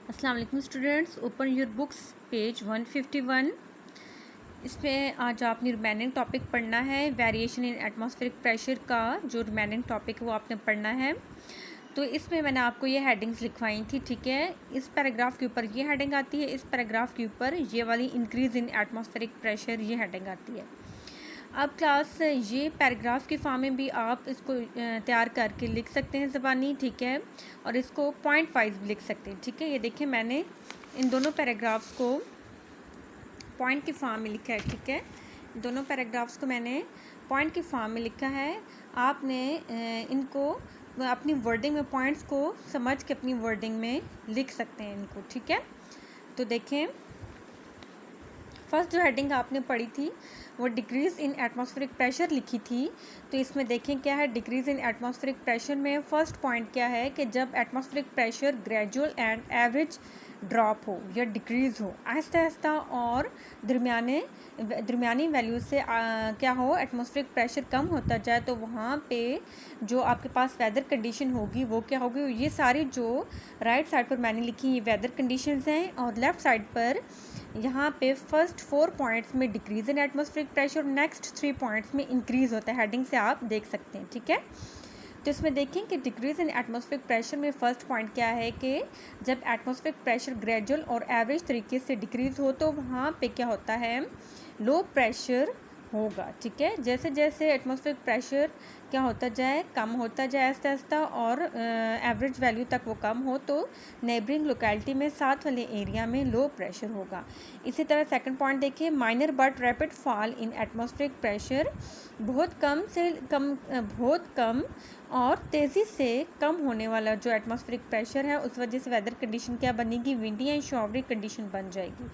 अस्सलाम वालेकुम students, open your books page 151। इसमें आज आपने रिमेनिंग टॉपिक पढ़ना है। वेरिएशन इन एटमॉस्फेरिक प्रेशर का जो रिमेनिंग टॉपिक है वो आपने पढ़ना है। तो इसमें मैंने आपको ये हेडिंग्स लिखवाई थी, ठीक है। इस पैराग्राफ के ऊपर ये हेडिंग आती है, इस पैराग्राफ के ऊपर ये वाली इंक्रीज़ इन एटमॉस्फेरिक प्रेशर ये हेडिंग आती है। अब क्लास ये पैराग्राफ के फॉर्म में भी आप इसको तैयार करके लिख सकते हैं ज़बानी, ठीक है, और इसको पॉइंट वाइज भी लिख सकते हैं, ठीक है। ये देखिए मैंने इन दोनों पैराग्राफ्स को पॉइंट के फॉर्म में लिखा है, ठीक है। दोनों पैराग्राफ्स को मैंने पॉइंट के फॉर्म में लिखा है। आपने इनको अपनी वर्डिंग में पॉइंट्स को समझ के अपनी वर्डिंग में लिख सकते हैं इनको, ठीक है। तो देखें, फर्स्ट जो हेडिंग आपने पढ़ी थी वो डिक्रीज़ इन एटमॉस्फेरिक प्रेशर लिखी थी। तो इसमें देखें क्या है, डिक्रीज़ इन एटमॉस्फेरिक प्रेशर में फर्स्ट पॉइंट क्या है कि जब atmospheric pressure gradual and average drop हो या डिक्रीज़ हो, आहिस्ता आहिस्ता और दरमियानी वैल्यू से क्या हो, एटमॉस्फेरिक प्रेशर कम होता जाए, तो वहाँ पे जो आपके पास वेदर कंडीशन होगी वो क्या होगी। ये सारी जो राइट साइड पर मैंने लिखी ये वेदर कंडीशंस हैं, और लेफ़्ट साइड पर यहाँ पे फर्स्ट 4 पॉइंट्स में डिक्रीज़ इन एटमॉस्फेरिक प्रेशर, नेक्स्ट 3 पॉइंट्स में इंक्रीज़ होता है। हेडिंग से आप देख सकते हैं, ठीक है। तो इसमें देखें कि डिक्रीज़ इन एटमॉस्फेरिक प्रेशर में फ़र्स्ट पॉइंट क्या है कि जब एटमॉस्फेरिक प्रेशर ग्रेजुअल और एवरेज तरीके से डिक्रीज़ हो तो वहाँ पे क्या होता है, लो प्रेशर होगा, ठीक है। जैसे जैसे एटमॉस्फेरिक प्रेशर क्या होता जाए, कम होता जाए आहिस्ता आहिस्ता, और एवरेज वैल्यू तक वो कम हो, तो नेबरिंग लोकेलिटी में साथ वाले एरिया में लो प्रेशर होगा। इसी तरह सेकंड पॉइंट देखिए, minor but rapid fall in atmospheric pressure, बहुत कम और तेज़ी से कम होने वाला जो एटमॉस्फेरिक प्रेशर है, उस वजह से वेदर कंडीशन क्या बनेगी, विंडी एंड शॉवरी कंडीशन बन जाएगी,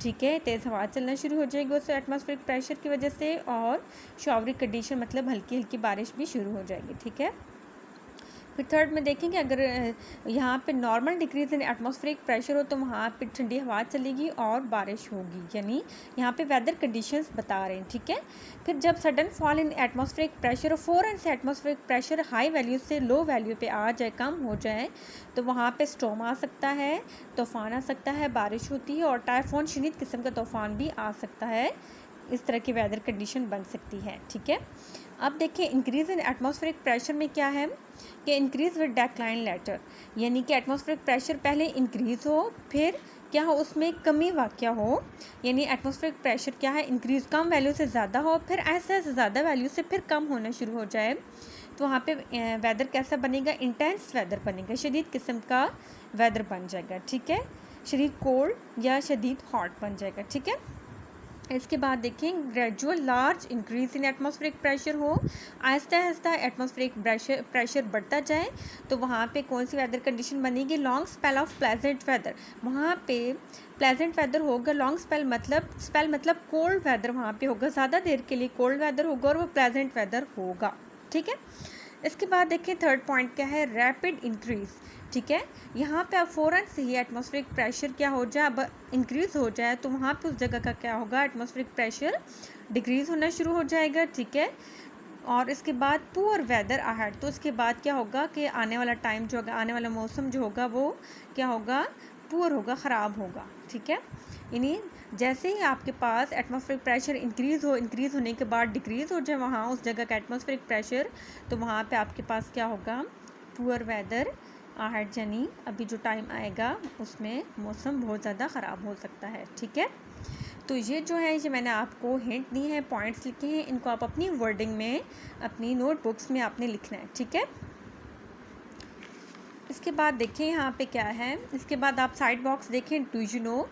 ठीक है। तेज़ हवा चलना शुरू हो जाएगी उस एटमॉस्फेरिक प्रेशर की वजह से, और शॉवरी कंडीशन मतलब हल्की हल्की बारिश भी शुरू हो जाएगी, ठीक है। फिर थर्ड में देखेंगे, अगर यहाँ पे normal decrease in atmospheric pressure हो तो वहाँ पे ठंडी हवा चलेगी और बारिश होगी, यानी यहाँ पे वेदर कंडीशंस बता रहे हैं, ठीक है। फिर जब sudden fall in atmospheric pressure और फ़ौरन से एटमॉस्फेरिक प्रेशर हाई वैल्यू से लो वैल्यू पे आ जाए, कम हो जाए, तो वहाँ पे स्टॉर्म आ सकता है, तूफ़ान आ सकता है, बारिश होती है, और टाइफून शदीद किस्म का तूफ़ान भी आ सकता है। इस तरह की वेदर कंडीशन बन सकती है, ठीक है। अब देखिए, इंक्रीज़ इन एटमॉस्फेरिक प्रेशर में क्या है कि इंक्रीज़ विद डेक्लाइन लेटर, यानी कि एटमॉस्फेरिक प्रेशर पहले इंक्रीज़ हो, फिर क्या हो, उसमें कमी वाक़या हो, यानी एटमॉस्फेरिक प्रेशर क्या है, इंक्रीज़ कम वैल्यू से ज़्यादा हो, फिर ऐसे ज़्यादा वैल्यू से फिर कम होना शुरू हो जाए, तो वहाँ पे वेदर कैसा बनेगा, इंटेंस वेदर बनेगा, शदीद किस्म का वेदर बन जाएगा, ठीक है। शदीद कोल्ड या शदीद हॉट बन जाएगा, ठीक है। इसके बाद देखें, gradual large increase in atmospheric pressure हो, आहिस्ता आहिस्ता एटमॉस्फेरिक प्रेशर बढ़ता जाए, तो वहाँ पे कौन सी वेदर कंडीशन बनेगी, long spell of pleasant weather, वहाँ पे प्लेजेंट वेदर होगा। लॉन्ग स्पेल मतलब कोल्ड वेदर वहाँ पे होगा, ज़्यादा देर के लिए कोल्ड वेदर होगा और वो प्लेजेंट वेदर होगा, ठीक है। इसके बाद देखें, थर्ड पॉइंट क्या है, रैपिड इंक्रीज़, ठीक है। यहाँ पे अब फ़ौरन से ही एटमॉस्फेरिक प्रेशर क्या हो जाए, अब इंक्रीज़ हो जाए, तो वहाँ पे उस जगह का क्या होगा, एटमॉस्फेरिक प्रेशर डिक्रीज़ होना शुरू हो जाएगा, ठीक है। और इसके बाद पुअर वेदर अहेड, तो उसके बाद क्या होगा कि आने वाला टाइम जो होगा, आने वाला मौसम जो होगा वो क्या होगा, पुअर होगा, ख़राब होगा, ठीक है। यानी जैसे ही आपके पास एटमॉस्फेरिक प्रेशर इंक्रीज़ होने के बाद डिक्रीज़ हो जाए वहाँ उस जगह का एटमॉस्फेरिक प्रेशर, तो वहाँ पे आपके पास क्या होगा, पुअर वेदर आहट, यानी अभी जो टाइम आएगा उसमें मौसम बहुत ज़्यादा ख़राब हो सकता है, ठीक है। तो ये जो है, ये मैंने आपको हिंट दी है, पॉइंट्स लिखे हैं, इनको आप अपनी वर्डिंग में अपनी नोटबुक्स में आपने लिखना है, ठीक है। इसके बाद देखें यहाँ पे क्या है, इसके बाद आप साइड बॉक्स देखें, do you know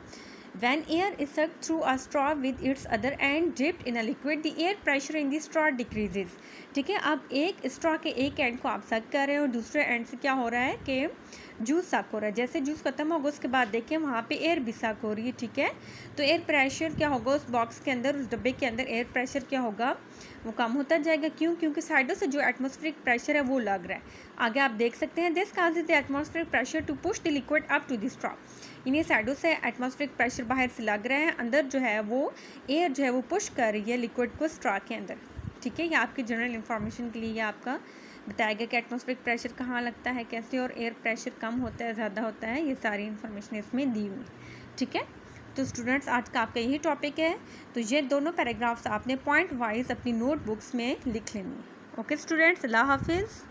when air is sucked through a straw with its other end dipped in a liquid, the air pressure in the straw decreases, ठीक है। अब एक स्ट्रॉ के एक एंड को आप सक कर रहे हो और दूसरे एंड से क्या हो रहा है कि जूस सक हो रहा है, जैसे जूस खत्म होगा उसके बाद देखें वहाँ पे एयर भी सक हो रही है, ठीक है। तो एयर प्रेशर क्या होगा, उस बॉक्स के अंदर, उस डब्बे के अंदर एयर प्रेशर क्या होगा, वो कम होता जाएगा, क्यों, क्योंकि साइडों से जो एटमॉस्फेरिक प्रेशर है वो लग रहा है। आगे आप देख सकते हैं, this causes the atmospheric pressure to push the liquid up to the straw, इन्हीं साइडों से एटमॉस्फेरिक प्रेशर बाहर से लग रहे हैं, अंदर जो है वो एयर जो है वो पुश कर रही है लिक्विड को स्ट्रॉ के अंदर, ठीक है। ये आपकी जनरल इन्फॉर्मेशन के लिए आपका बताया गया कि एटमॉस्फेरिक प्रेशर कहाँ लगता है, कैसे, और एयर प्रेशर कम होता है, ज़्यादा होता है, ये सारी इन्फॉर्मेशन इसमें दी हुई। ठीक है, तो स्टूडेंट्स आज का आपका यही टॉपिक है। तो ये दोनों पैराग्राफ्स आपने पॉइंट वाइज अपनी नोटबुक्स में लिख लेनी है। ओके स्टूडेंट्स, अल्लाह हाफिज़।